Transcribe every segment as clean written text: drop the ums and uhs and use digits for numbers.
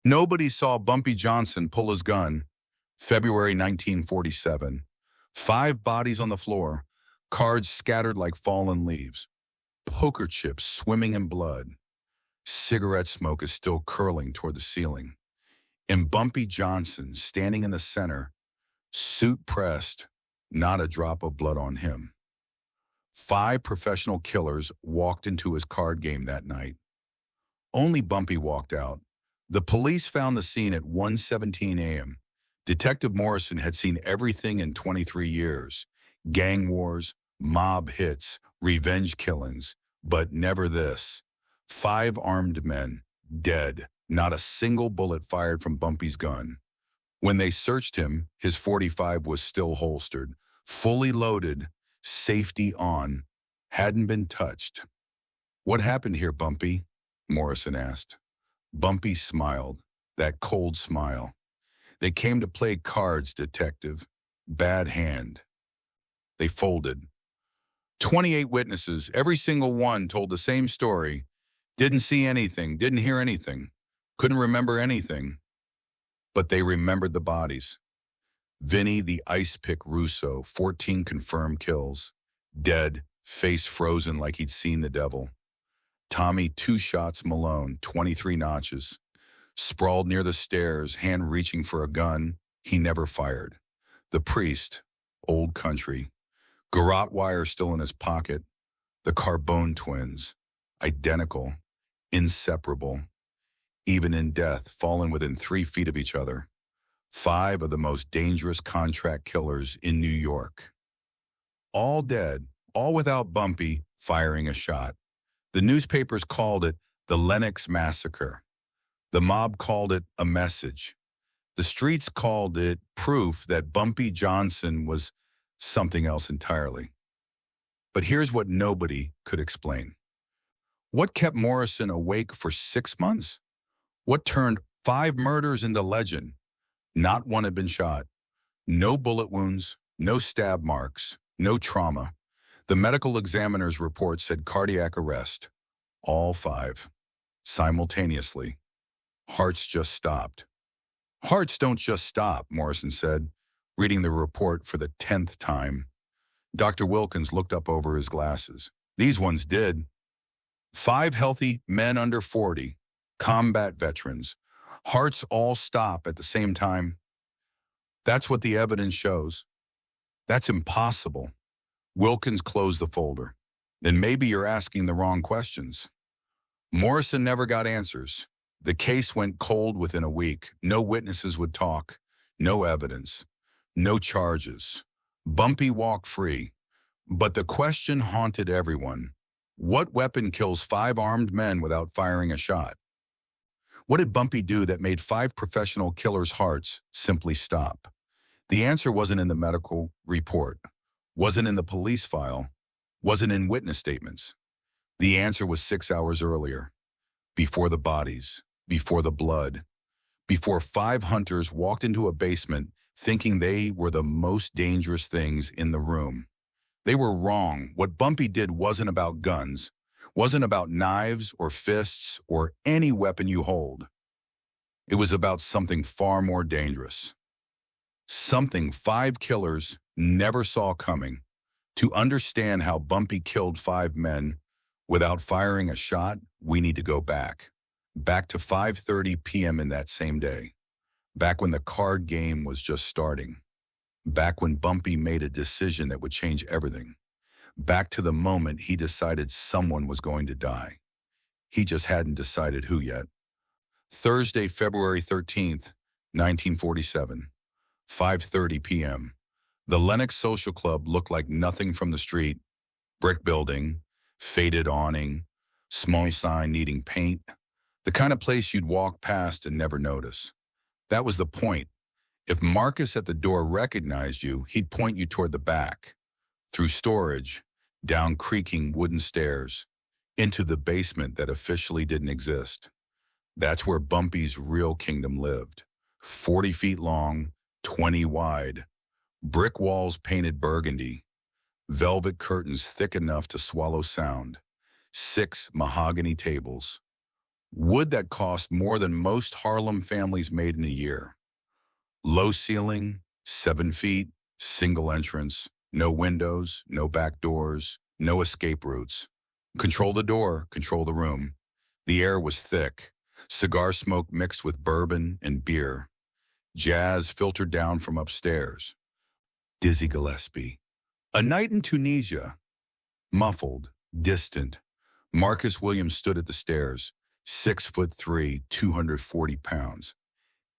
Nobody saw Bumpy Johnson pull his gun. February 1947. 5 bodies on the floor, cards scattered like fallen leaves, poker chips swimming in blood. Cigarette smoke is still curling toward the ceiling. And Bumpy Johnson, standing in the center, suit pressed, not a drop of blood on him. 5 professional killers walked into his card game that night. Only Bumpy walked out. The police found the scene at 1:17 a.m. Detective Morrison had seen everything in 23 years. Gang wars, mob hits, revenge killings, but never this. 5 armed men, dead, not a single bullet fired from Bumpy's gun. When they searched him, his .45 was still holstered, fully loaded, safety on, hadn't been touched. "What happened here, Bumpy?" Morrison asked. Bumpy smiled, that cold smile. "They came to play cards, detective. Bad hand." They folded. 28 witnesses, every single one told the same story. Didn't see anything, didn't hear anything, couldn't remember anything. But they remembered the bodies. Vinny the Ice Pick Russo, 14 confirmed kills. Dead, face frozen like he'd seen the devil. Tommy 2 Shots Malone, 23 notches. Sprawled near the stairs, hand reaching for a gun, he never fired. The priest, old country. Garrote wire still in his pocket. The Carbone twins, identical, inseparable. Even in death, fallen within 3 feet of each other. 5 of the most dangerous contract killers in New York. All dead, all without Bumpy firing a shot. The newspapers called it the Lenox Massacre. The mob called it a message. The streets called it proof that Bumpy Johnson was something else entirely. But here's what nobody could explain. What kept Morrison awake for 6 months? What turned 5 murders into legend? Not one had been shot. No bullet wounds, no stab marks, no trauma. The medical examiner's report said cardiac arrest. All 5. Simultaneously. Hearts just stopped. "Hearts don't just stop," Morrison said, reading the report for the 10th time. Dr. Wilkins looked up over his glasses. "These ones did. 5 healthy men under 40, combat veterans. Hearts all stop at the same time. That's what the evidence shows." "That's impossible." Wilkins closed the folder. "Then maybe you're asking the wrong questions." Morrison never got answers. The case went cold within a week. No witnesses would talk. No evidence. No charges. Bumpy walked free. But the question haunted everyone. What weapon kills 5 armed men without firing a shot? What did Bumpy do that made 5 professional killers' hearts simply stop? The answer wasn't in the medical report, wasn't in the police file, wasn't in witness statements. The answer was 6 hours earlier, before the bodies, before the blood, before 5 hunters walked into a basement thinking they were the most dangerous things in the room. They were wrong. What Bumpy did wasn't about guns, wasn't about knives or fists or any weapon you hold. It was about something far more dangerous. Something 5 killers never saw coming. To understand how Bumpy killed 5 men without firing a shot, we need to go back. Back to 5:30 p.m. in that same day. Back when the card game was just starting. Back when Bumpy made a decision that would change everything. Back to the moment he decided someone was going to die. He just hadn't decided who yet. Thursday, February 13th, 1947, 5:30 p.m. The Lenox Social Club looked like nothing from the street. Brick building, faded awning, small sign needing paint. The kind of place you'd walk past and never notice. That was the point. If Marcus at the door recognized you, he'd point you toward the back, through storage, down creaking wooden stairs, into the basement that officially didn't exist. That's where Bumpy's real kingdom lived. 40 feet long, 20 wide. Brick walls painted burgundy. Velvet curtains thick enough to swallow sound. 6 mahogany tables. Wood that cost more than most Harlem families made in a year. Low ceiling, 7 feet, single entrance, no windows, no back doors, no escape routes. Control the door, control the room. The air was thick, cigar smoke mixed with bourbon and beer. Jazz filtered down from upstairs. Dizzy Gillespie. A night in Tunisia. Muffled, distant. Marcus Williams stood at the stairs, 6'3", 240 pounds.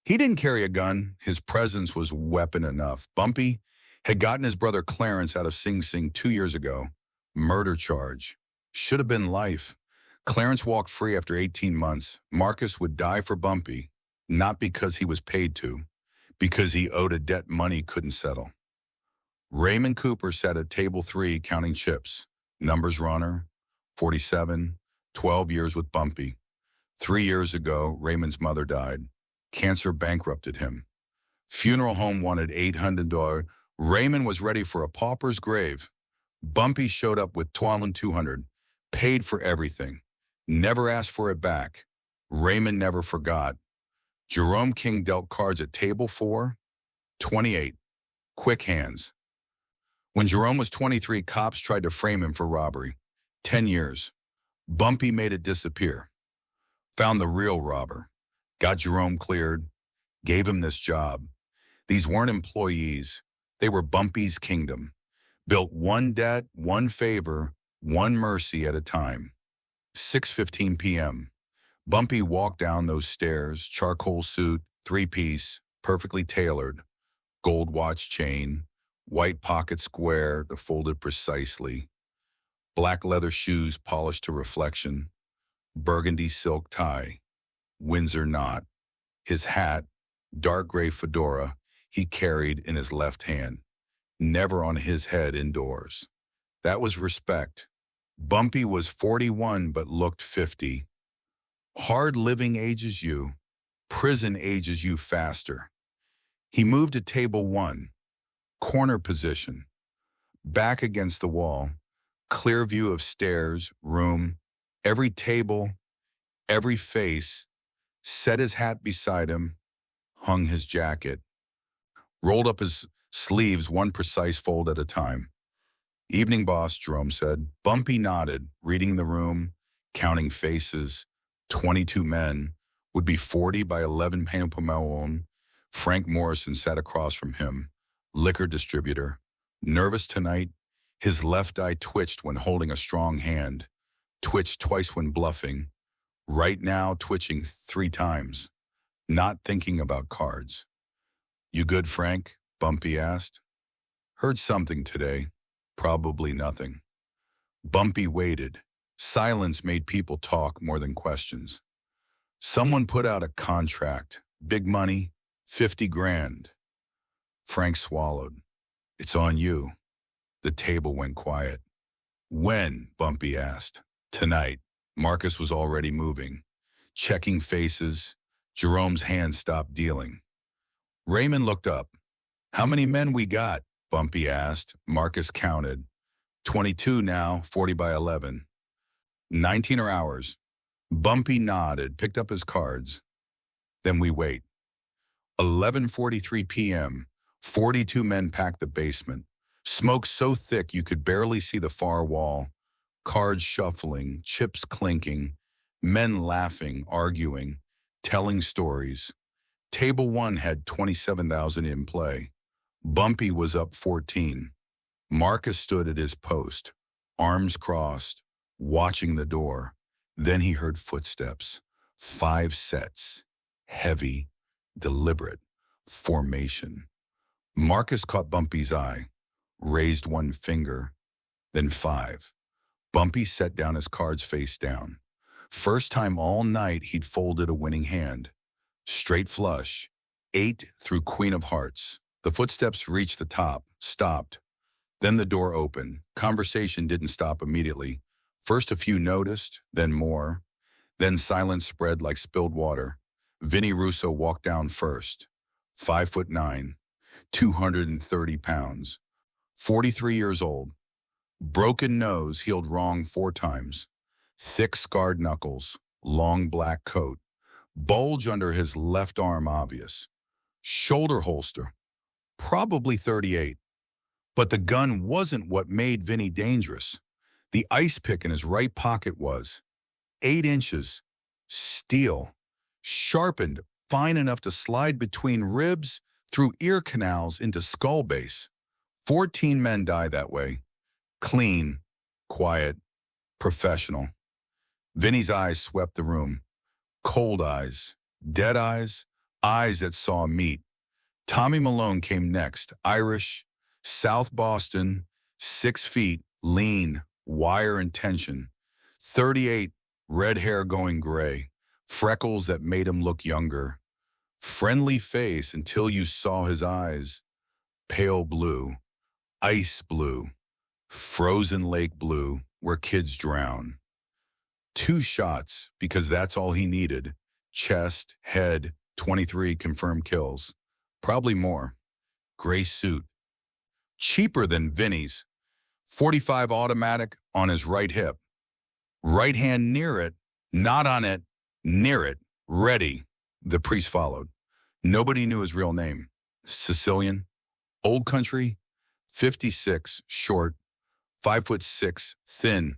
He didn't carry a gun. His presence was weapon enough. Bumpy had gotten his brother Clarence out of Sing Sing 2 years ago. Murder charge. Should have been life. Clarence walked free after 18 months. Marcus would die for Bumpy, not because he was paid to, because he owed a debt money couldn't settle. Raymond Cooper sat at table 3 counting chips. Numbers runner, 47, 12 years with Bumpy. 3 years ago, Raymond's mother died. Cancer bankrupted him. Funeral home wanted $800. Raymond was ready for a pauper's grave. Bumpy showed up with $200, paid for everything. Never asked for it back. Raymond never forgot. Jerome King dealt cards at table 4, 28. Quick hands. When Jerome was 23, cops tried to frame him for robbery. 10 years. Bumpy made it disappear. Found the real robber. Got Jerome cleared. Gave him this job. These weren't employees. They were Bumpy's kingdom. Built one debt, one favor, one mercy at a time. 6:15 p.m. Bumpy walked down those stairs, charcoal suit, 3-piece, perfectly tailored, gold watch chain, white pocket square that folded precisely, black leather shoes polished to reflection, burgundy silk tie, Windsor knot, his hat, dark gray fedora he carried in his left hand, never on his head indoors. That was respect. Bumpy was 41 but looked 50. Hard living ages you, prison ages you faster. He moved to table 1, corner position, back against the wall, clear view of stairs, room, every table, every face, set his hat beside him, hung his jacket, rolled up his sleeves one precise fold at a time. Evening, boss, Jerome said. Bumpy nodded, reading the room, counting faces. 22 men, would be 40 by 11 Pampamon. Frank Morrison sat across from him, liquor distributor. Nervous tonight, his left eye twitched when holding a strong hand, twitched twice when bluffing, right now twitching 3 times, not thinking about cards. You good, Frank? Bumpy asked. Heard something today. Probably nothing. Bumpy waited. Silence made people talk more than questions. Someone put out a contract. Big money, 50 grand. Frank swallowed. It's on you. The table went quiet. When? Bumpy asked. Tonight. Marcus was already moving. Checking faces. Jerome's hand stopped dealing. Raymond looked up. How many men we got? Bumpy asked. Marcus counted. 22 now, 40 by 11. 19 are ours. Bumpy nodded, picked up his cards. Then we wait. 11:43 p.m. 42 men packed the basement. Smoke so thick you could barely see the far wall. Cards shuffling, chips clinking, men laughing, arguing, telling stories. Table 1 had 27,000 in play. Bumpy was up 14. Marcus stood at his post, arms crossed, watching the door. Then he heard footsteps. 5 sets. Heavy, deliberate, formation. Marcus caught Bumpy's eye, raised one finger, then 5. Bumpy set down his cards face down. First time all night he'd folded a winning hand. Straight flush, 8 through Queen of Hearts. The footsteps reached the top, stopped. Then the door opened. Conversation didn't stop immediately. First a few noticed, then more. Then silence spread like spilled water. Vinnie Russo walked down first. 5'9", 230 pounds. 43 years old. Broken nose healed wrong 4 times. Thick scarred knuckles. long black coat, bulge under his left arm obvious, shoulder holster, probably 38. But the gun wasn't what made Vinny dangerous. The ice pick in his right pocket was 8 inches, steel, sharpened, fine enough to slide between ribs, through ear canals into skull base. 14 men die that way. Clean, quiet, professional. Vinny's eyes swept the room. Cold eyes, dead eyes, eyes that saw meat. Tommy Malone came next, Irish, South Boston, 6 feet, lean, wire and tension. 38, red hair going gray, freckles that made him look younger. Friendly face until you saw his eyes. Pale blue, ice blue, frozen lake blue where kids drown. 2 shots because that's all he needed. Chest, head, 23 confirmed kills. Probably more. Gray suit. Cheaper than Vinny's. 45 automatic on his right hip. Right hand near it, not on it, near it, ready. The priest followed. Nobody knew his real name. Sicilian, old country, 56, short, 5'6", thin,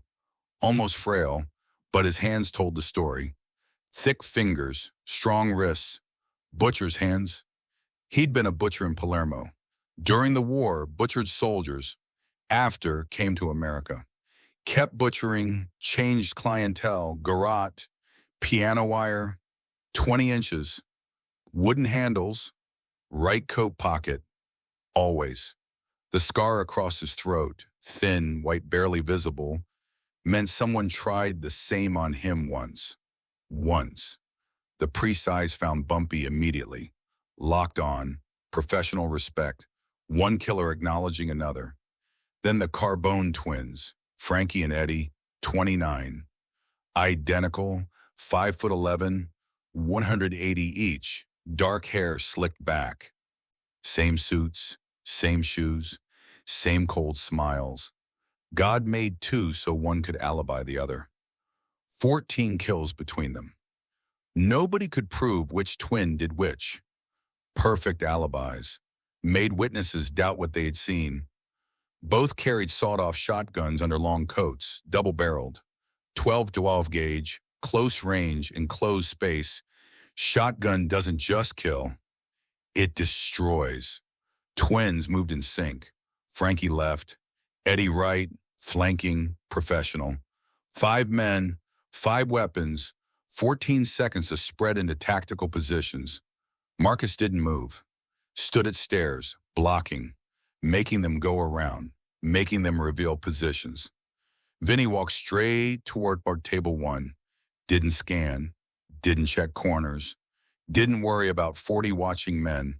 almost frail, but his hands told the story. Thick fingers, strong wrists, butcher's hands. He'd been a butcher in Palermo. During the war, butchered soldiers. After, came to America. Kept butchering, changed clientele, garrote, piano wire, 20 inches, wooden handles, right coat pocket, always. The scar across his throat, thin, white, barely visible, meant someone tried the same on him once. Once. The priest's eyes found Bumpy immediately. Locked on, professional respect, one killer acknowledging another. Then the Carbone twins, Frankie and Eddie, 29. Identical, 5'11", 180 each, dark hair slicked back. Same suits, same shoes, same cold smiles. God made 2 so one could alibi the other. 14 kills between them. Nobody could prove which twin did which. Perfect alibis. Made witnesses doubt what they had seen. Both carried sawed-off shotguns under long coats, double-barreled. 12 gauge, close range, enclosed space. Shotgun doesn't just kill, it destroys. Twins moved in sync. Frankie left, Eddie right, flanking, professional. 5 men, 5 weapons, 14 seconds to spread into tactical positions. Marcus didn't move. Stood at stairs, blocking, making them go around, making them reveal positions. Vinny walked straight toward table 1. Didn't scan, didn't check corners, didn't worry about 40 watching men.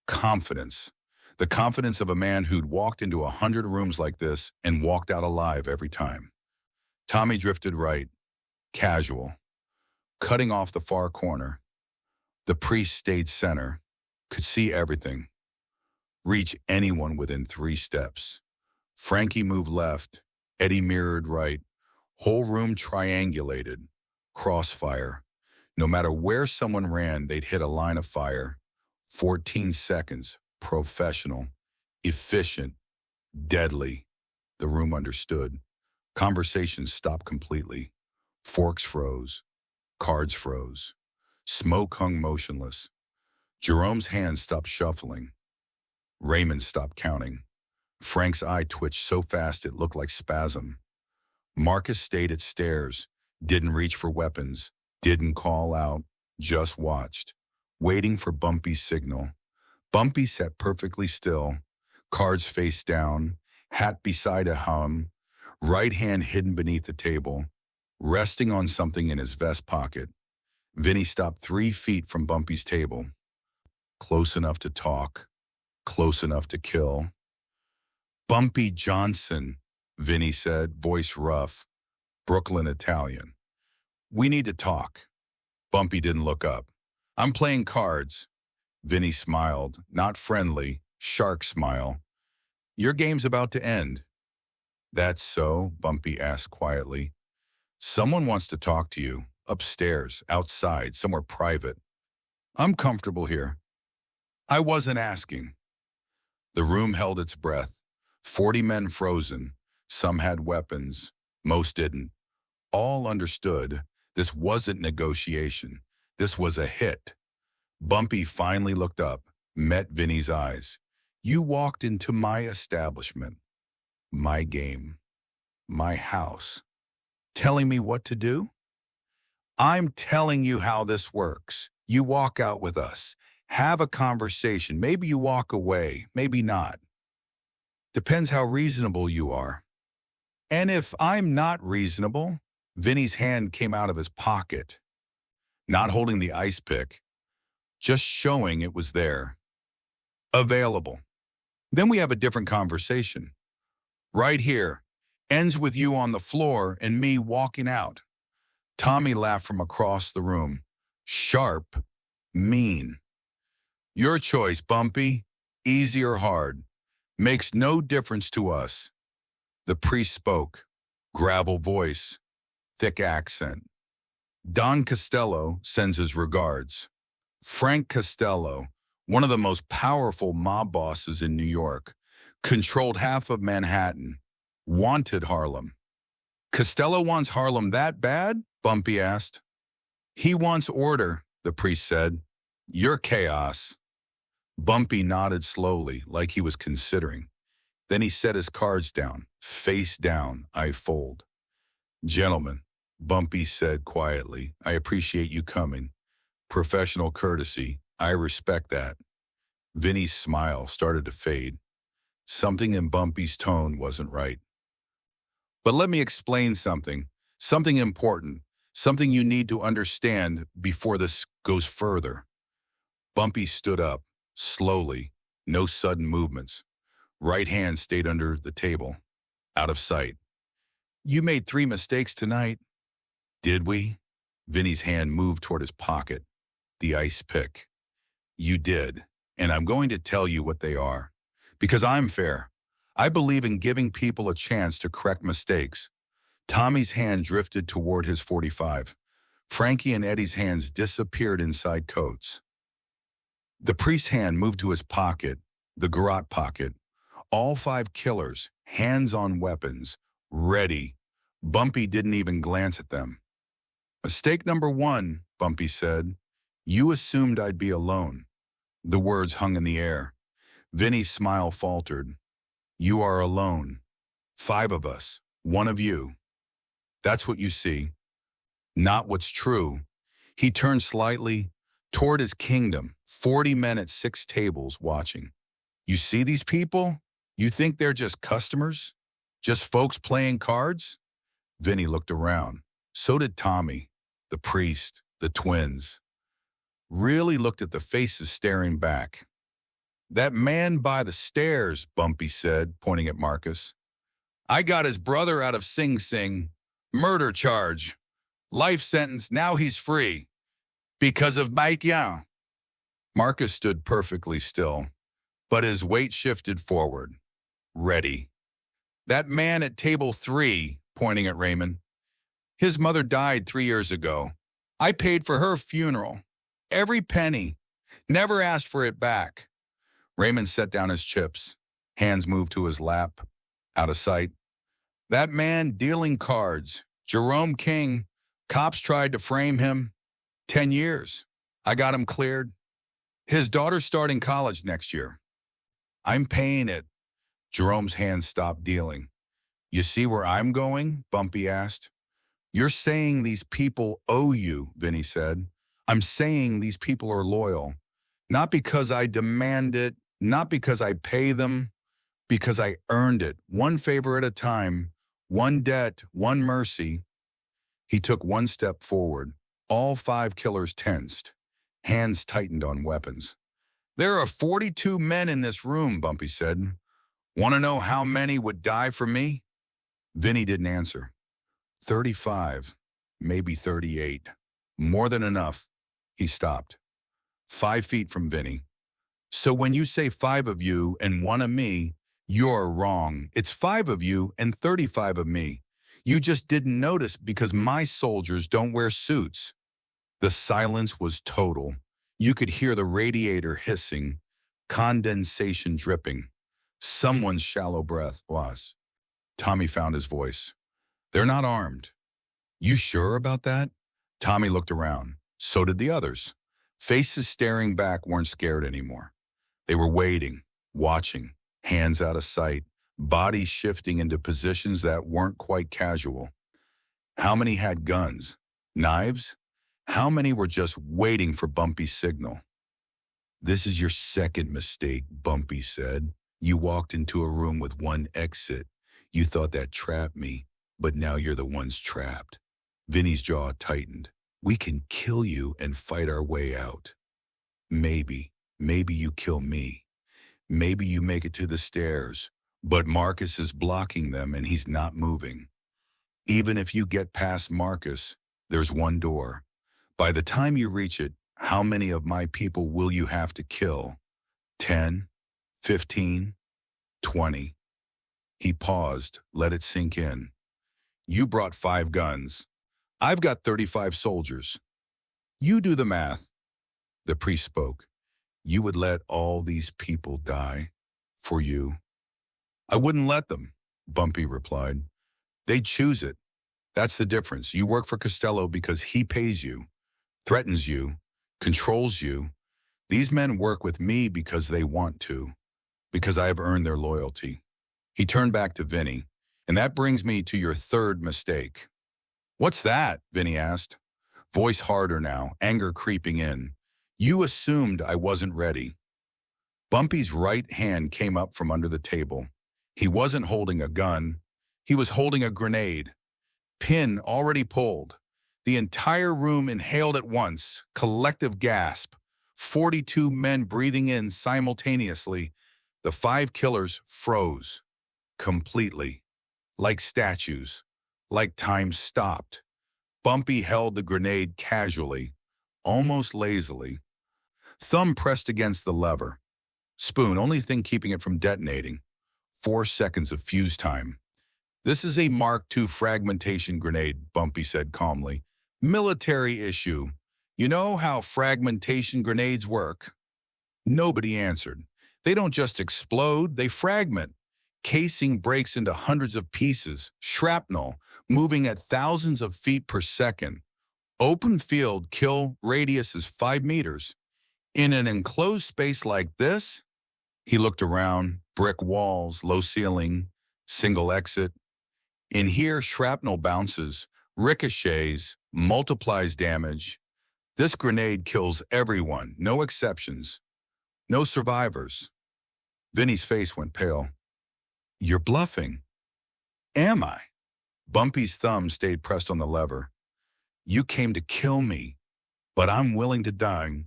Confidence. The confidence of a man who'd walked into 100 rooms like this and walked out alive every time. Tommy drifted right, casual, cutting off the far corner. The priest stayed center, could see everything, reach anyone within 3 steps. Frankie moved left, Eddie mirrored right, whole room triangulated, crossfire. No matter where someone ran, they'd hit a line of fire. 14 seconds, professional, efficient, deadly. The room understood. Conversations stopped completely. Forks froze. Cards froze. Smoke hung motionless. Jerome's hands stopped shuffling. Raymond stopped counting. Frank's eye twitched so fast it looked like spasm. Marcus stayed at stairs, didn't reach for weapons, didn't call out, just watched, waiting for Bumpy's signal. Bumpy sat perfectly still, cards face down, hat beside a hum, right hand hidden beneath the table, resting on something in his vest pocket. Vinny stopped 3 feet from Bumpy's table. Close enough to talk, close enough to kill. Bumpy Johnson, Vinny said, voice rough, Brooklyn Italian. We need to talk. Bumpy didn't look up. I'm playing cards. Vinny smiled, not friendly, shark smile. Your game's about to end. That's so, Bumpy asked quietly. Someone wants to talk to you, Upstairs, outside, somewhere private. I'm comfortable here. I wasn't asking. The room held its breath. 40 men frozen. Some had weapons. Most didn't. All understood this wasn't negotiation. This was a hit. Bumpy finally looked up, met Vinny's eyes. You walked into my establishment, my game, my house, telling me what to do? I'm telling you how this works. You walk out with us, have a conversation. Maybe you walk away, maybe not. Depends how reasonable you are. And if I'm not reasonable, Vinny's hand came out of his pocket, not holding the ice pick, just showing it was there. Available. Then we have a different conversation. Right here. Ends with you on the floor and me walking out. Tommy laughed from across the room. Sharp. Mean. Your choice, Bumpy. Easy or hard. Makes no difference to us. The priest spoke. Gravel voice. Thick accent. Don Costello sends his regards. Frank Costello, one of the most powerful mob bosses in New York, controlled half of Manhattan, wanted Harlem. Costello wants Harlem that bad? Bumpy asked. He wants order, the priest said. You're chaos. Bumpy nodded slowly, like he was considering. Then he set his cards down, face down, I fold. Gentlemen, Bumpy said quietly, I appreciate you coming. Professional courtesy, I respect that. Vinny's smile started to fade. Something in Bumpy's tone wasn't right. But let me explain something important, something you need to understand before this goes further. Bumpy stood up, slowly, no sudden movements. Right hand stayed under the table, out of sight. You made 3 mistakes tonight. Did we? Vinny's hand moved toward his pocket, the ice pick. You did, and I'm going to tell you what they are. Because I'm fair. I believe in giving people a chance to correct mistakes. Tommy's hand drifted toward his .45. Frankie and Eddie's hands disappeared inside coats. The priest's hand moved to his pocket, the garrote pocket. All 5 killers, hands on weapons, ready. Bumpy didn't even glance at them. Mistake number 1, Bumpy said. You assumed I'd be alone. The words hung in the air. Vinny's smile faltered. You are alone. 5 of us, 1 of you. That's what you see. Not what's true. He turned slightly toward his kingdom, 40 men at 6 tables watching. You see these people? You think they're just customers? Just folks playing cards? Vinny looked around. So did Tommy, the priest, the twins. Really looked at the faces staring back. That man by the stairs, Bumpy said, pointing at Marcus. I got his brother out of Sing Sing. Murder charge. Life sentence, now he's free. Because of Mike Young. Marcus stood perfectly still, but his weight shifted forward. Ready. That man at table 3, pointing at Raymond. His mother died 3 years ago. I paid for her funeral. Every penny. Never asked for it back. Raymond set down his chips. Hands moved to his lap. Out of sight. That man dealing cards. Jerome King. Cops tried to frame him. 10 years. I got him cleared. His daughter's starting college next year. I'm paying it. Jerome's hands stopped dealing. You see where I'm going? Bumpy asked. You're saying these people owe you, Vinny said. I'm saying these people are loyal. Not because I demand it, not because I pay them, because I earned it. 1 favor at a time, 1 debt, 1 mercy. He took 1 step forward. All 5 killers tensed. Hands tightened on weapons. There are 42 men in this room, Bumpy said. Want to know how many would die for me? Vinny didn't answer. 35, maybe 38. More than enough. He stopped. 5 feet from Vinny. So when you say 5 of you and 1 of me, you're wrong. It's 5 of you and 35 of me. You just didn't notice because my soldiers don't wear suits. The silence was total. You could hear the radiator hissing, condensation dripping. Someone's shallow breath was. Tommy found his voice. They're not armed. You sure about that? Tommy looked around. So did the others. Faces staring back weren't scared anymore. They were waiting, watching, hands out of sight, bodies shifting into positions that weren't quite casual. How many had guns? Knives? How many were just waiting for Bumpy's signal? This is your second mistake, Bumpy said. You walked into a room with one exit. You thought that trapped me, but now you're the ones trapped. Vinny's jaw tightened. We can kill you and fight our way out. Maybe you kill me. Maybe you make it to the stairs, but Marcus is blocking them and he's not moving. Even if you get past Marcus, there's one door. By the time you reach it, how many of my people will you have to kill? 10? 15? 20? He paused, let it sink in. You brought 5 guns. I've got 35 soldiers. You do the math. The priest spoke. You would let all these people die for you? I wouldn't let them, Bumpy replied. They'd choose it. That's the difference. You work for Costello because he pays you, threatens you, controls you. These men work with me because they want to, because I have earned their loyalty. He turned back to Vinny, and that brings me to your third mistake. What's that? Vinny asked. Voice harder now, anger creeping in. You assumed I wasn't ready. Bumpy's right hand came up from under the table. He wasn't holding a gun. He was holding a grenade. Pin already pulled. The entire room inhaled at once, collective gasp. 42 men breathing in simultaneously. The 5 killers froze. Completely. Like statues. Like time stopped. Bumpy held the grenade casually, almost lazily. Thumb pressed against the lever. Spoon, only thing keeping it from detonating. 4 seconds of fuse time. This is a Mark II fragmentation grenade, Bumpy said calmly. Military issue. You know how fragmentation grenades work? Nobody answered. They don't just explode, they fragment. Casing breaks into hundreds of pieces, shrapnel, moving at thousands of feet per second. Open field kill radius is 5 meters. In an enclosed space like this, he looked around, brick walls, low ceiling, single exit. In here, shrapnel bounces, ricochets, multiplies damage. This grenade kills everyone, no exceptions, no survivors. Vinny's face went pale. You're bluffing. Am I? Bumpy's thumb stayed pressed on the lever. You came to kill me, but I'm willing to die.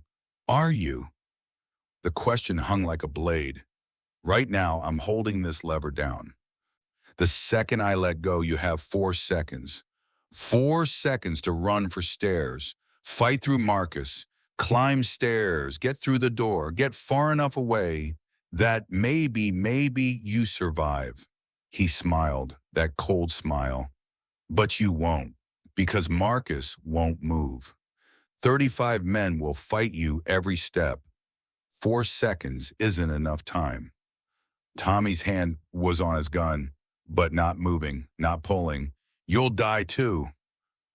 Are you? The question hung like a blade. Right now, I'm holding this lever down. The second I let go, you have 4 seconds. 4 seconds to run for stairs, fight through Marcus, climb stairs, get through the door, get far enough away that maybe you survive. He smiled, that cold smile. But you won't, because Marcus won't move. 35 men will fight you every step. 4 seconds isn't enough time. Tommy's hand was on his gun, but not moving, not pulling. You'll die too.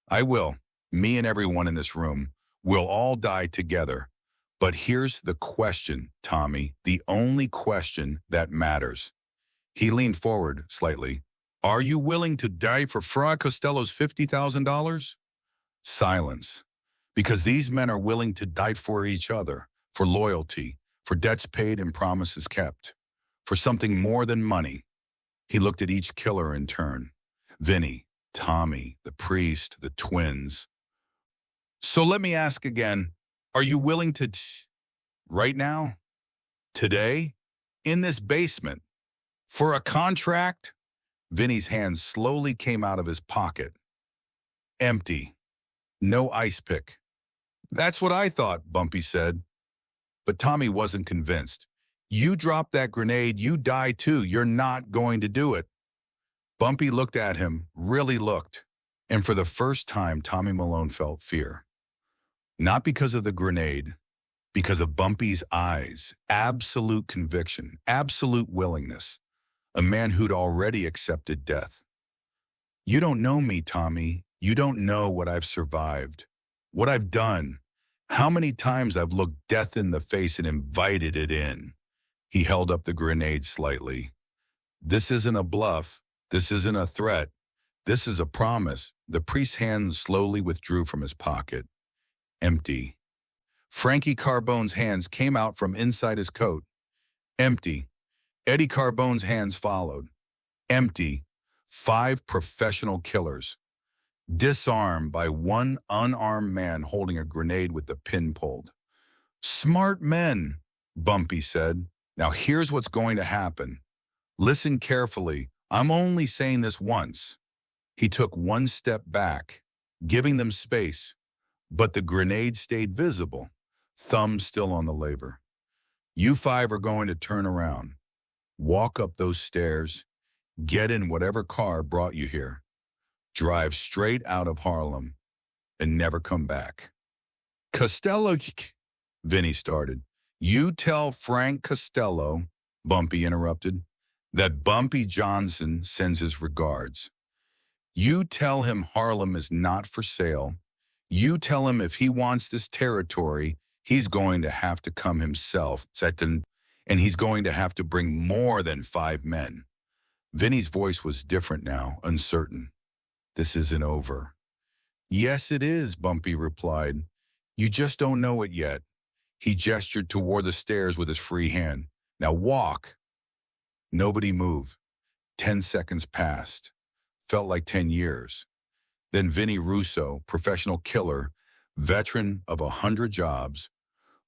I will. Me and everyone in this room. We'll all die together. But here's the question, Tommy, the only question that matters. He leaned forward slightly. Are you willing to die for Fra Costello's $50,000? Silence. Because these men are willing to die for each other, for loyalty, for debts paid and promises kept, for something more than money. He looked at each killer in turn. Vinny, Tommy, the priest, the twins. So let me ask again, are you willing to, right now, today, in this basement, for a contract? Vinny's hand slowly came out of his pocket. Empty. No ice pick. That's what I thought, Bumpy said. But Tommy wasn't convinced. You drop that grenade, you die too. You're not going to do it. Bumpy looked at him, really looked. And for the first time, Tommy Malone felt fear. Not because of the grenade, because of Bumpy's eyes, absolute conviction, absolute willingness, a man who'd already accepted death. You don't know me, Tommy. You don't know what I've survived, what I've done, how many times I've looked death in the face and invited it in. He held up the grenade slightly. This isn't a bluff. This isn't a threat. This is a promise. The priest's hands slowly withdrew from his pocket. Empty. Frankie Carbone's hands came out from inside his coat. Empty. Eddie Carbone's hands followed. Empty. 5 professional killers. Disarmed by one unarmed man holding a grenade with the pin pulled. Smart men, Bumpy said. Now here's what's going to happen. Listen carefully. I'm only saying this once. He took one step back, giving them space, but the grenade stayed visible, thumb still on the lever. You 5 are going to turn around, walk up those stairs, get in whatever car brought you here, drive straight out of Harlem, and never come back. Costello, Vinny started. You tell Frank Costello, Bumpy interrupted, that Bumpy Johnson sends his regards. You tell him Harlem is not for sale. You tell him if he wants this territory, he's going to have to come himself, and he's going to have to bring more than 5 men. Vinny's voice was different now, uncertain. This isn't over. Yes, it is, Bumpy replied. You just don't know it yet. He gestured toward the stairs with his free hand. Now walk. Nobody moved. 10 seconds passed. Felt like 10 years. Then Vinny Russo, professional killer, veteran of 100 jobs,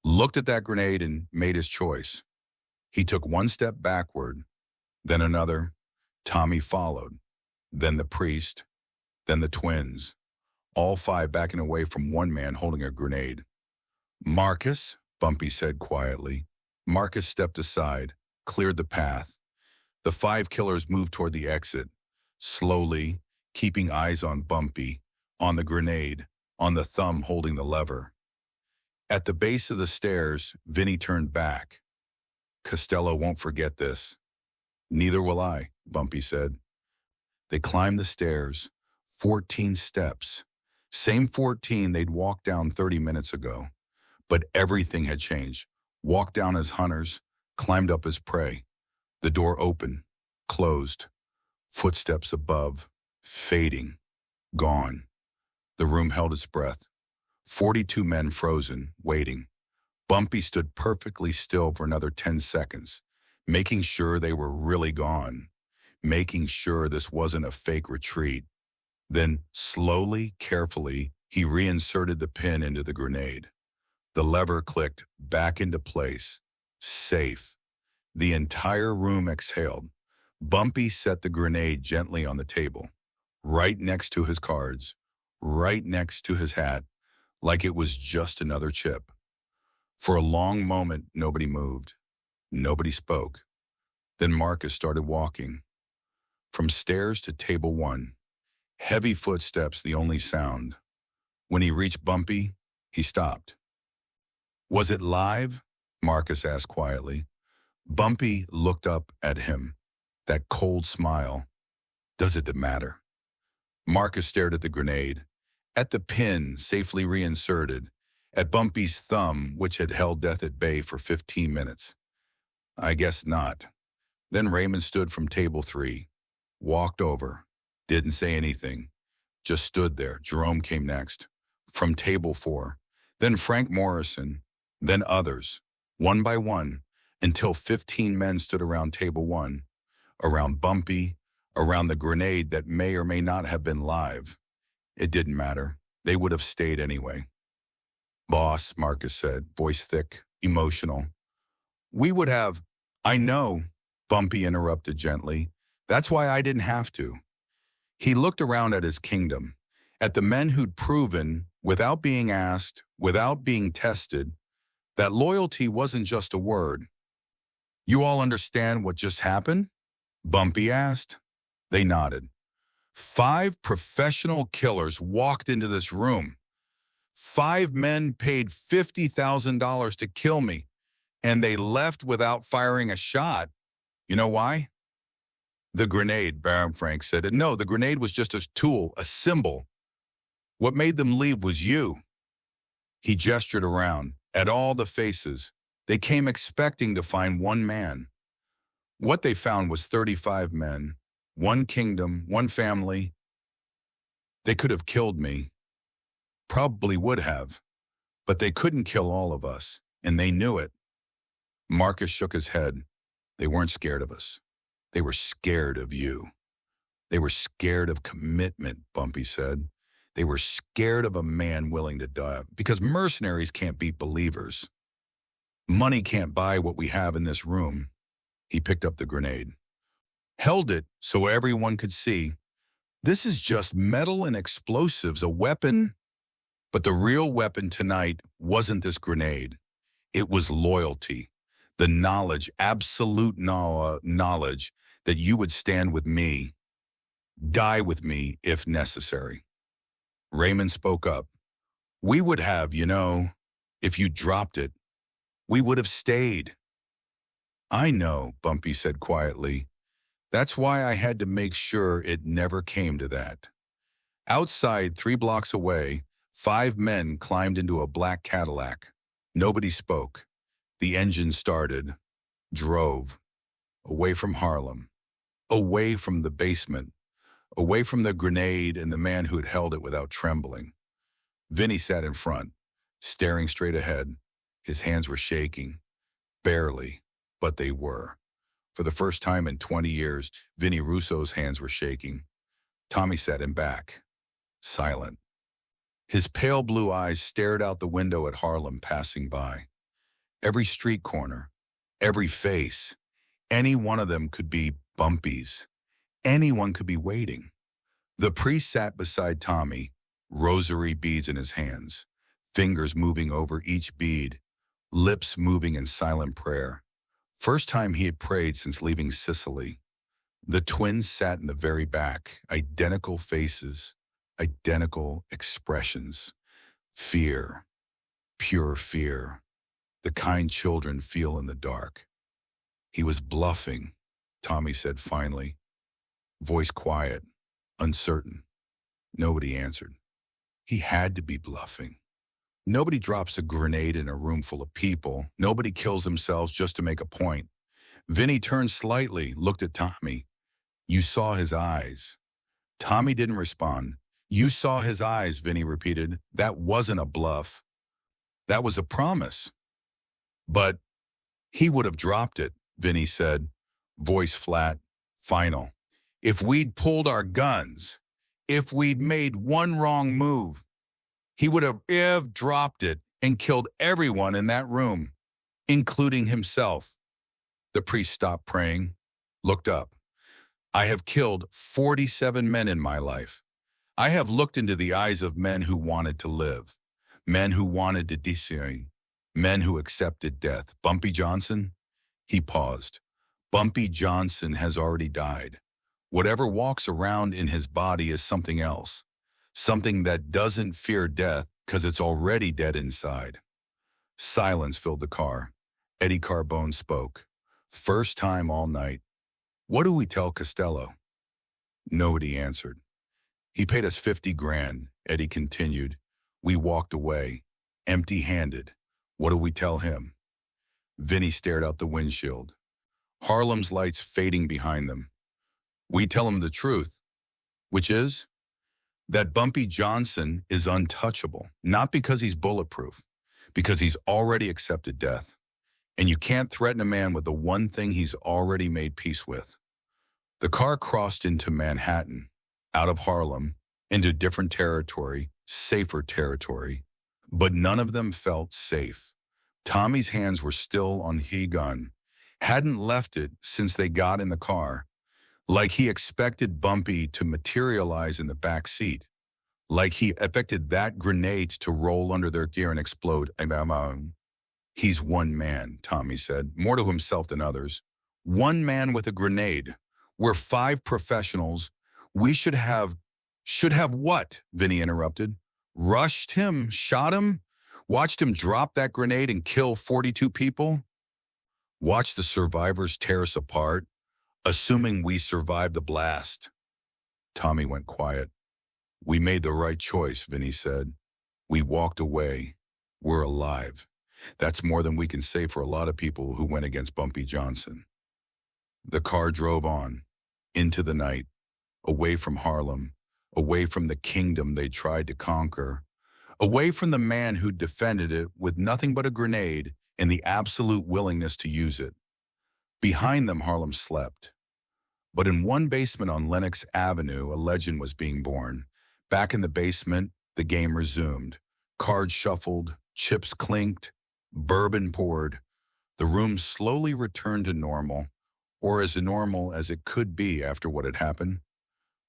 looked at that grenade and made his choice. He took one step backward, then another. Tommy followed, then the priest, then the twins, all 5 backing away from one man holding a grenade. Marcus, Bumpy said quietly. Marcus stepped aside, cleared the path. The 5 killers moved toward the exit, slowly, keeping eyes on Bumpy, on the grenade, on the thumb holding the lever. At the base of the stairs, Vinny turned back. Costello won't forget this. Neither will I, Bumpy said. They climbed the stairs, 14 steps. Same 14 they'd walked down 30 minutes ago. But everything had changed. Walked down as hunters, climbed up as prey. The door opened, closed. Footsteps above, fading, gone. The room held its breath. 42 men frozen, waiting. Bumpy stood perfectly still for another 10 seconds, making sure they were really gone, making sure this wasn't a fake retreat. Then, slowly, carefully, he reinserted the pin into the grenade. The lever clicked back into place. Safe. The entire room exhaled. Bumpy set the grenade gently on the table, right next to his cards, right next to his hat, like it was just another chip. For a long moment, nobody moved. Nobody spoke. Then Marcus started walking. From stairs to table 1. Heavy footsteps, the only sound. When he reached Bumpy, he stopped. Was it live? Marcus asked quietly. Bumpy looked up at him. That cold smile. Does it matter? Marcus stared at the grenade, at the pin safely reinserted, at Bumpy's thumb, which had held death at bay for 15 minutes. I guess not. Then Raymond stood from table 3, walked over, didn't say anything, just stood there. Jerome came next, from table 4, then Frank Morrison, then others, one by one, until 15 men stood around table 1, around Bumpy, around the grenade that may or may not have been live. It didn't matter. They would have stayed anyway. Boss, Marcus said, voice thick, emotional. We would have. I know, Bumpy interrupted gently. That's why I didn't have to. He looked around at his kingdom, at the men who'd proven, without being asked, without being tested, that loyalty wasn't just a word. You all understand what just happened? Bumpy asked. They nodded. 5 professional killers walked into this room. 5 men paid $50,000 to kill me, and they left without firing a shot. You know why? The grenade, Baron Frank said. No, the grenade was just a tool, a symbol. What made them leave was you. He gestured around at all the faces. They came expecting to find one man. What they found was 35 men, one kingdom, one family. They could have killed me. Probably would have. But they couldn't kill all of us, and they knew it. Marcus shook his head. They weren't scared of us. They were scared of you. They were scared of commitment, Bumpy said. They were scared of a man willing to die, because mercenaries can't beat believers. Money can't buy what we have in this room. He picked up the grenade, held it so everyone could see. This is just metal and explosives, a weapon. But the real weapon tonight wasn't this grenade. It was loyalty, the knowledge, absolute knowledge that you would stand with me, die with me if necessary. Raymond spoke up. We would have, if you dropped it, we would have stayed. I know, Bumpy said quietly. That's why I had to make sure it never came to that. Outside, 3 blocks away, 5 men climbed into a black Cadillac. Nobody spoke. The engine started, drove, away from Harlem, away from the basement, away from the grenade and the man who had held it without trembling. Vinny sat in front, staring straight ahead. His hands were shaking. Barely, but they were. For the first time in 20 years, Vinny Russo's hands were shaking. Tommy sat him back, silent. His pale blue eyes stared out the window at Harlem passing by. Every street corner, every face, any one of them could be Bumpy's. Anyone could be waiting. The priest sat beside Tommy, rosary beads in his hands, fingers moving over each bead, lips moving in silent prayer. First time he had prayed since leaving Sicily. The twins sat in the very back, identical faces, identical expressions. Fear, pure fear, the kind children feel in the dark. He was bluffing, Tommy said finally, voice quiet, uncertain. Nobody answered. He had to be bluffing. Nobody drops a grenade in a room full of people. Nobody kills themselves just to make a point. Vinny turned slightly, looked at Tommy. You saw his eyes. Tommy didn't respond. You saw his eyes, Vinny repeated. That wasn't a bluff. That was a promise. But he would have dropped it, Vinny said, voice flat, final. If we'd pulled our guns, if we'd made one wrong move, he would have dropped it and killed everyone in that room, including himself. The priest stopped praying, looked up. I have killed 47 men in my life. I have looked into the eyes of men who wanted to live, men who wanted to die, men who accepted death. Bumpy Johnson? He paused. Bumpy Johnson has already died. Whatever walks around in his body is something else, something that doesn't fear death because it's already dead inside. Silence filled the car. Eddie Carbone spoke. First time all night. What do we tell Costello? Nobody answered. He paid us 50 grand, Eddie continued. We walked away, empty-handed. What do we tell him? Vinny stared out the windshield. Harlem's lights fading behind them. We tell him the truth, which is that Bumpy Johnson is untouchable, not because he's bulletproof, because he's already accepted death. And you can't threaten a man with the one thing he's already made peace with. The car crossed into Manhattan, out of Harlem, into different territory, safer territory, but none of them felt safe. Tommy's hands were still on his gun, hadn't left it since they got in the car, like he expected Bumpy to materialize in the back seat, like he expected that grenade to roll under their gear and explode. He's one man, Tommy said, more to himself than others. One man with a grenade, We're five professionals. We should have what? Vinny interrupted. Rushed him, shot him, watched him drop that grenade and kill 42 people? Watch the survivors tear us apart, assuming we survived the blast. Tommy went quiet. We made the right choice, Vinny said. We walked away. We're alive. That's more than we can say for a lot of people who went against Bumpy Johnson. The car drove on, into the night, away from Harlem, away from the kingdom they tried to conquer, away from the man who defended it with nothing but a grenade and the absolute willingness to use it. Behind them, Harlem slept. But in one basement on Lenox Avenue, a legend was being born. Back in the basement, the game resumed. Cards shuffled, chips clinked, bourbon poured. The room slowly returned to normal, or as normal as it could be after what had happened.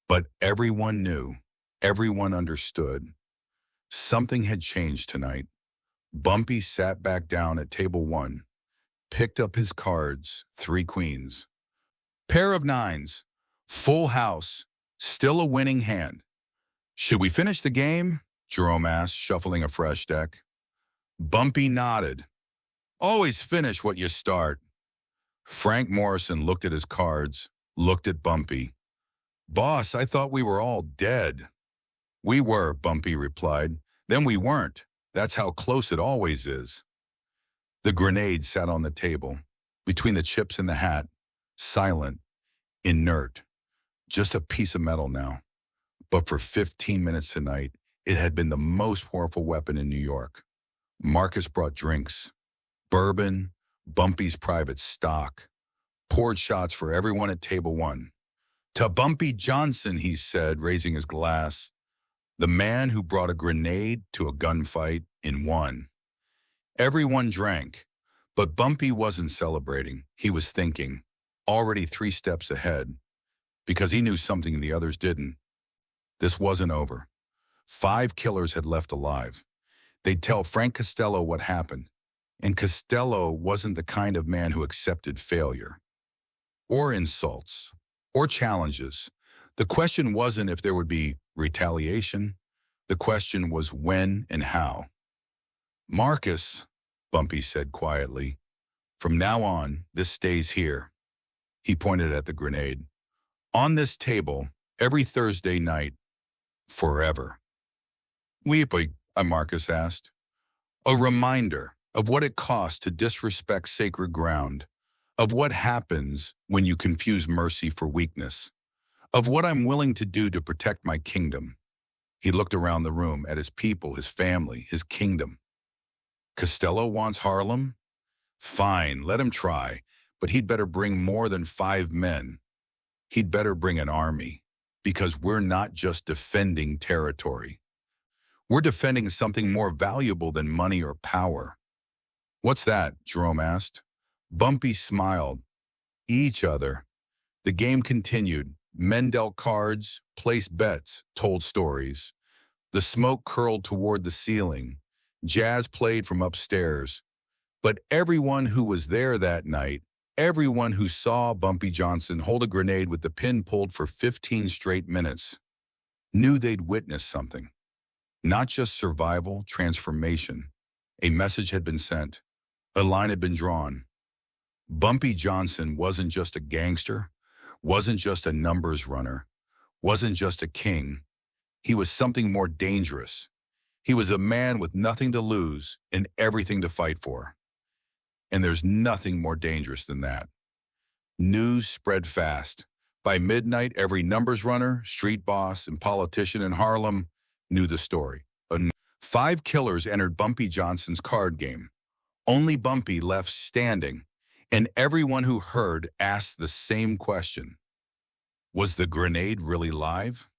But everyone knew, everyone understood. Something had changed tonight. Bumpy sat back down at table 1, picked up his cards, 3 queens. Pair of 9s, full house, still a winning hand. Should we finish the game? Jerome asked, shuffling a fresh deck. Bumpy nodded. Always finish what you start. Frank Morrison looked at his cards, looked at Bumpy. Boss, I thought we were all dead. We were, Bumpy replied. Then we weren't. That's how close it always is. The grenade sat on the table, between the chips and the hat, silent, inert, just a piece of metal now. But for 15 minutes tonight, it had been the most powerful weapon in New York. Marcus brought drinks, bourbon, Bumpy's private stock, poured shots for everyone at table 1. To Bumpy Johnson, he said, raising his glass, the man who brought a grenade to a gunfight in one. Everyone drank, but Bumpy wasn't celebrating. He was thinking, already 3 steps ahead, because he knew something the others didn't. This wasn't over. 5 killers had left alive. They'd tell Frank Costello what happened, and Costello wasn't the kind of man who accepted failure, or insults, or challenges. The question wasn't if there would be retaliation. The question was when and how. Marcus, Bumpy said quietly, from now on, this stays here. He pointed at the grenade. On this table, every Thursday night, forever. Weepy, Marcus asked. A reminder of what it costs to disrespect sacred ground, of what happens when you confuse mercy for weakness, of what I'm willing to do to protect my kingdom. He looked around the room at his people, his family, his kingdom. Costello wants Harlem? Fine, let him try, but he'd better bring more than 5 men. He'd better bring an army, because we're not just defending territory. We're defending something more valuable than money or power. What's that? Jerome asked. Bumpy smiled. Each other. The game continued. Men dealt cards, placed bets, told stories. The smoke curled toward the ceiling. Jazz played from upstairs. But everyone who was there that night, everyone who saw Bumpy Johnson hold a grenade with the pin pulled for 15 straight minutes, knew they'd witnessed something. Not just survival, transformation. A message had been sent. A line had been drawn. Bumpy Johnson wasn't just a gangster, wasn't just a numbers runner, wasn't just a king. He was something more dangerous. He was a man with nothing to lose and everything to fight for. And there's nothing more dangerous than that. News spread fast. By midnight, every numbers runner, street boss, and politician in Harlem knew the story. 5 killers entered Bumpy Johnson's card game. Only Bumpy left standing, and everyone who heard asked the same question. Was the grenade really live?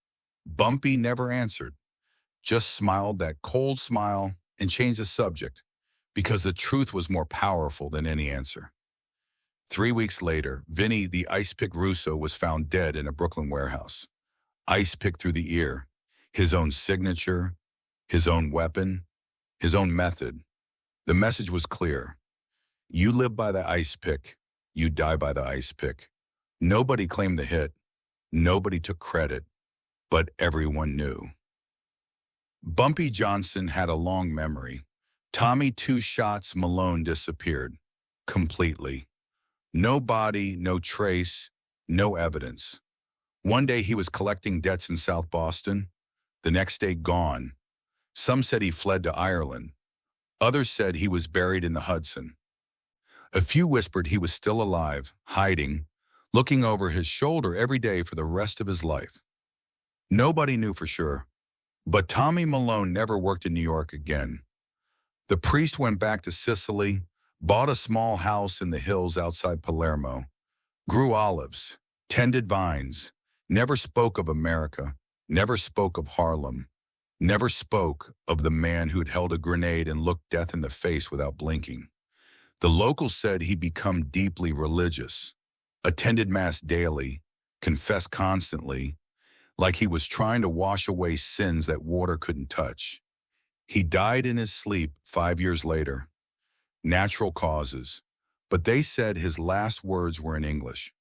Bumpy never answered, just smiled that cold smile and changed the subject, because the truth was more powerful than any answer. 3 weeks later, Vinny the Ice Pick Russo was found dead in a Brooklyn warehouse. Ice pick through the ear, his own signature, his own weapon, his own method. The message was clear. You live by the ice pick, you die by the ice pick. Nobody claimed the hit. Nobody took credit, but everyone knew. Bumpy Johnson had a long memory. Tommy two shots Malone disappeared. Completely. No body, no trace, no evidence. One day he was collecting debts in South Boston. The next day gone. Some said he fled to Ireland. Others said he was buried in the Hudson. A few whispered he was still alive, hiding, looking over his shoulder every day for the rest of his life. Nobody knew for sure, but Tommy Malone never worked in New York again. The priest went back to Sicily, bought a small house in the hills outside Palermo, grew olives, tended vines, never spoke of America, never spoke of Harlem, never spoke of the man who'd held a grenade and looked death in the face without blinking. The locals said he'd become deeply religious, attended mass daily, confessed constantly, like he was trying to wash away sins that water couldn't touch. He died in his sleep 5 years later. Natural causes, but they said his last words were in English.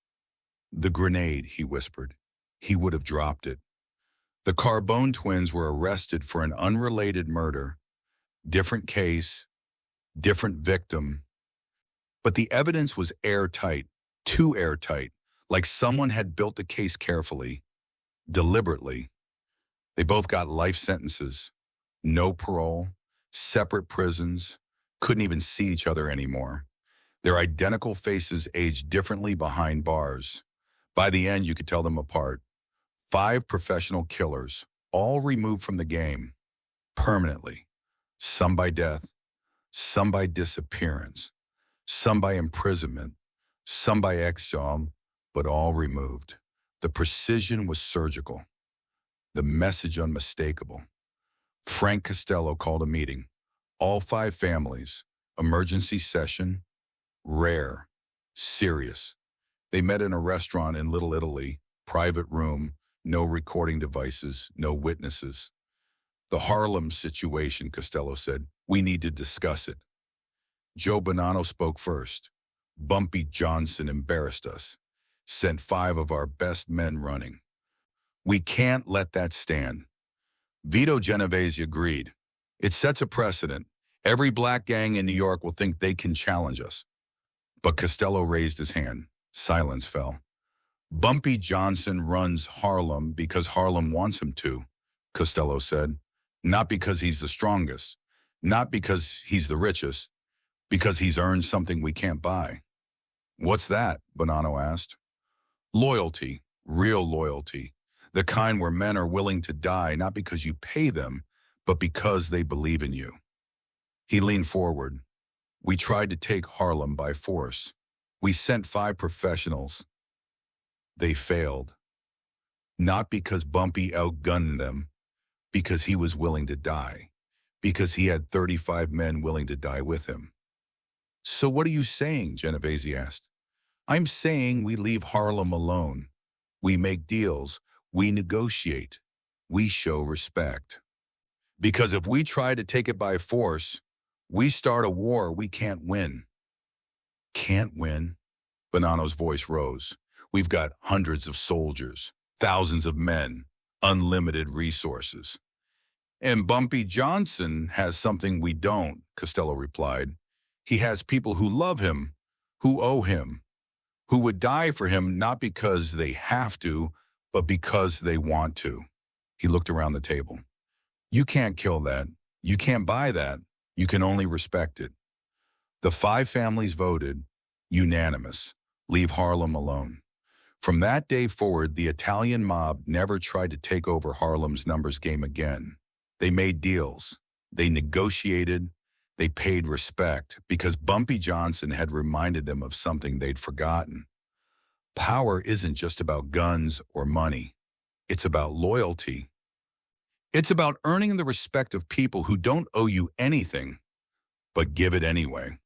"The grenade," he whispered. He would have dropped it. The Carbone twins were arrested for an unrelated murder. Different case, different victim. But the evidence was airtight, too airtight, like someone had built the case carefully, deliberately. They both got life sentences, no parole, separate prisons, couldn't even see each other anymore. Their identical faces aged differently behind bars. By the end, you could tell them apart. 5 professional killers, all removed from the game, permanently. Some by death, some by disappearance, some by imprisonment, some by exile, but all removed. The precision was surgical, the message unmistakable. Frank Costello called a meeting. All 5 families, emergency session, rare, serious. They met in a restaurant in Little Italy, private room, no recording devices, no witnesses. "The Harlem situation," Costello said. "We need to discuss it." Joe Bonanno spoke first. "Bumpy Johnson embarrassed us, sent 5 of our best men running. We can't let that stand." Vito Genovese agreed. "It sets a precedent. Every black gang in New York will think they can challenge us." But Costello raised his hand. Silence fell. "Bumpy Johnson runs Harlem because Harlem wants him to," Costello said. "Not because he's the strongest, not because he's the richest, because he's earned something we can't buy." "What's that?" Bonanno asked. "Loyalty, real loyalty, the kind where men are willing to die not because you pay them, but because they believe in you." He leaned forward. "We tried to take Harlem by force. We sent 5 professionals. They failed. Not because Bumpy outgunned them, because he was willing to die, because he had 35 men willing to die with him." "So what are you saying?" Genovese asked. "I'm saying we leave Harlem alone. We make deals. We negotiate. We show respect. Because if we try to take it by force, we start a war we can't win." "Can't win?" Bonanno's voice rose. "We've got hundreds of soldiers, thousands of men, unlimited resources." "And Bumpy Johnson has something we don't," Costello replied. "He has people who love him, who owe him, who would die for him not because they have to, but because they want to." He looked around the table. "You can't kill that. You can't buy that. You can only respect it." The 5 families voted, unanimous, leave Harlem alone. From that day forward, the Italian mob never tried to take over Harlem's numbers game again. They made deals. They negotiated. They paid respect because Bumpy Johnson had reminded them of something they'd forgotten. Power isn't just about guns or money. It's about loyalty. It's about earning the respect of people who don't owe you anything, but give it anyway.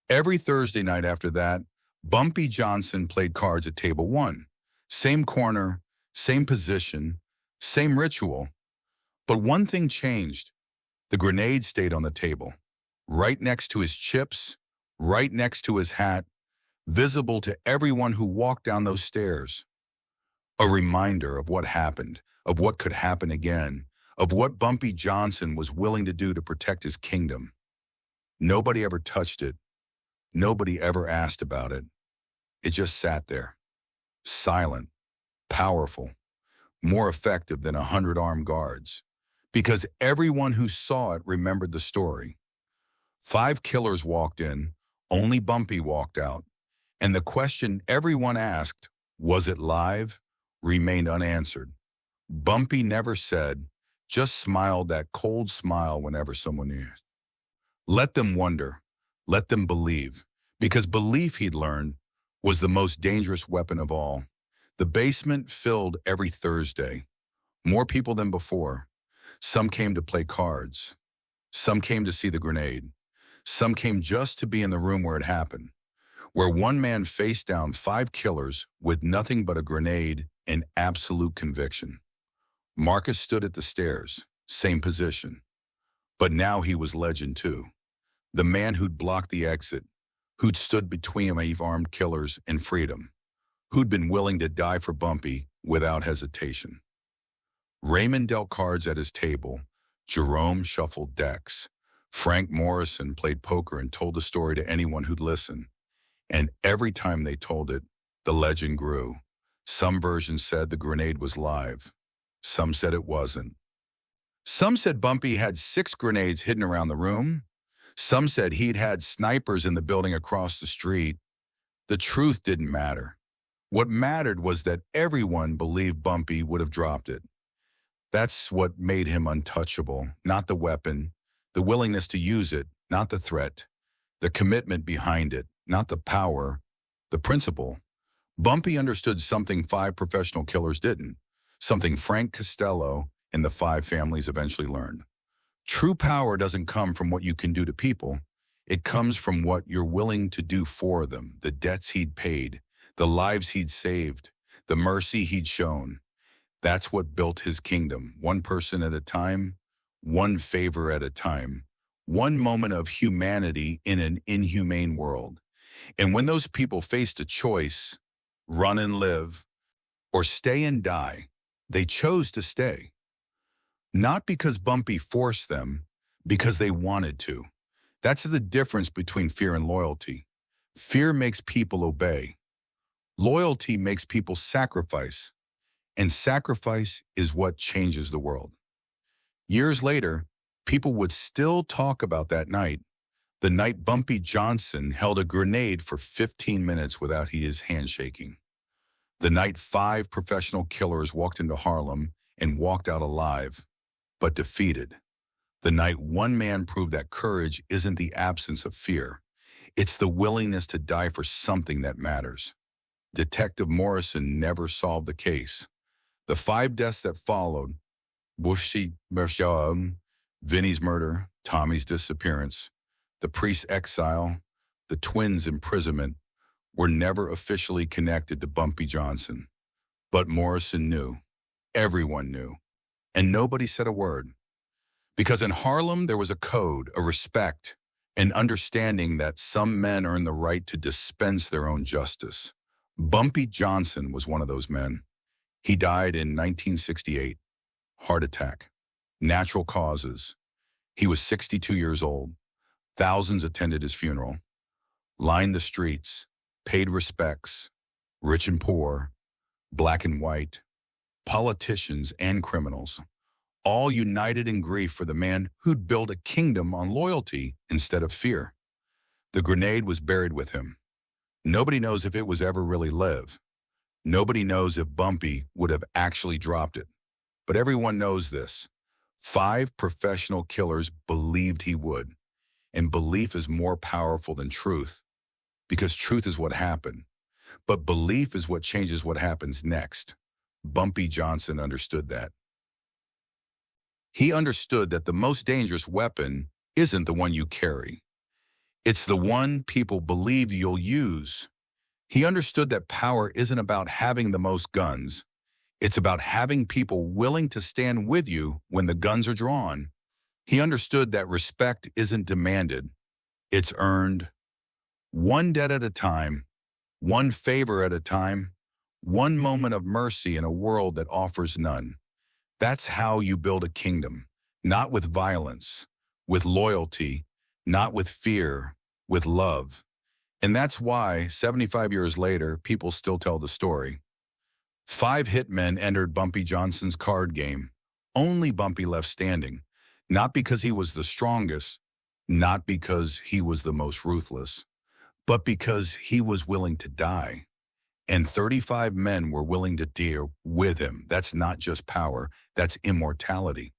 Every Thursday night after that, Bumpy Johnson played cards at table 1. Same corner, same position, same ritual. But one thing changed. The grenade stayed on the table, right next to his chips, right next to his hat, visible to everyone who walked down those stairs. A reminder of what happened, of what could happen again, of what Bumpy Johnson was willing to do to protect his kingdom. Nobody ever touched it. Nobody ever asked about it. It just sat there, silent, powerful, more effective than 100 armed guards, because everyone who saw it remembered the story. 5 killers walked in, only Bumpy walked out, and the question everyone asked, was it live, remained unanswered. Bumpy never said, just smiled that cold smile whenever someone asked. Let them wonder, let them believe, because belief, he'd learned, was the most dangerous weapon of all. The basement filled every Thursday, more people than before. Some came to play cards. Some came to see the grenade. Some came just to be in the room where it happened, where one man faced down 5 killers with nothing but a grenade and absolute conviction. Marcus stood at the stairs, same position. But now he was legend too. The man who'd blocked the exit, who'd stood between 5 armed killers and freedom, who'd been willing to die for Bumpy without hesitation. Raymond dealt cards at his table. Jerome shuffled decks. Frank Morrison played poker and told the story to anyone who'd listen. And every time they told it, the legend grew. Some versions said the grenade was live. Some said it wasn't. Some said Bumpy had 6 grenades hidden around the room. Some said he'd had snipers in the building across the street. The truth didn't matter. What mattered was that everyone believed Bumpy would have dropped it. That's what made him untouchable, not the weapon, the willingness to use it, not the threat, the commitment behind it, not the power, the principle. Bumpy understood something 5 professional killers didn't, something Frank Costello and the 5 families eventually learned. True power doesn't come from what you can do to people. It comes from what you're willing to do for them, the debts he'd paid, the lives he'd saved, the mercy he'd shown. That's what built his kingdom, one person at a time, one favor at a time, one moment of humanity in an inhumane world. And when those people faced a choice, run and live, or stay and die, they chose to stay. Not because Bumpy forced them, because they wanted to. That's the difference between fear and loyalty. Fear makes people obey. Loyalty makes people sacrifice. And sacrifice is what changes the world. Years later, people would still talk about that night, the night Bumpy Johnson held a grenade for 15 minutes without his hand shaking. The night 5 professional killers walked into Harlem and walked out alive, but defeated. The night one man proved that courage isn't the absence of fear. It's the willingness to die for something that matters. Detective Morrison never solved the case. The 5 deaths that followed, Bumpy Johnson, Vinny's murder, Tommy's disappearance, the priest's exile, the twins' imprisonment, were never officially connected to Bumpy Johnson. But Morrison knew. Everyone knew. And nobody said a word. Because in Harlem, there was a code, a respect, an understanding that some men earn the right to dispense their own justice. Bumpy Johnson was one of those men. He died in 1968. Heart attack. Natural causes. He was 62 years old. Thousands attended his funeral. Lined the streets. Paid respects. Rich and poor. Black and white. Politicians and criminals. All united in grief for the man who'd built a kingdom on loyalty instead of fear. The grenade was buried with him. Nobody knows if it was ever really live. Nobody knows if Bumpy would have actually dropped it. But everyone knows this. 5 professional killers believed he would. And belief is more powerful than truth, because truth is what happened. But belief is what changes what happens next. Bumpy Johnson understood that. He understood that the most dangerous weapon isn't the one you carry. It's the one people believe you'll use. He understood that power isn't about having the most guns. It's about having people willing to stand with you when the guns are drawn. He understood that respect isn't demanded. It's earned. One debt at a time, One favor at a time, one moment of mercy in a world that offers none. That's how you build a kingdom, not with violence, with loyalty, not with fear, with love. And that's why, 75 years later, people still tell the story. 5 hitmen entered Bumpy Johnson's card game. Only Bumpy left standing, not because he was the strongest, not because he was the most ruthless, but because he was willing to die. And 35 men were willing to deal with him. That's not just power, that's immortality.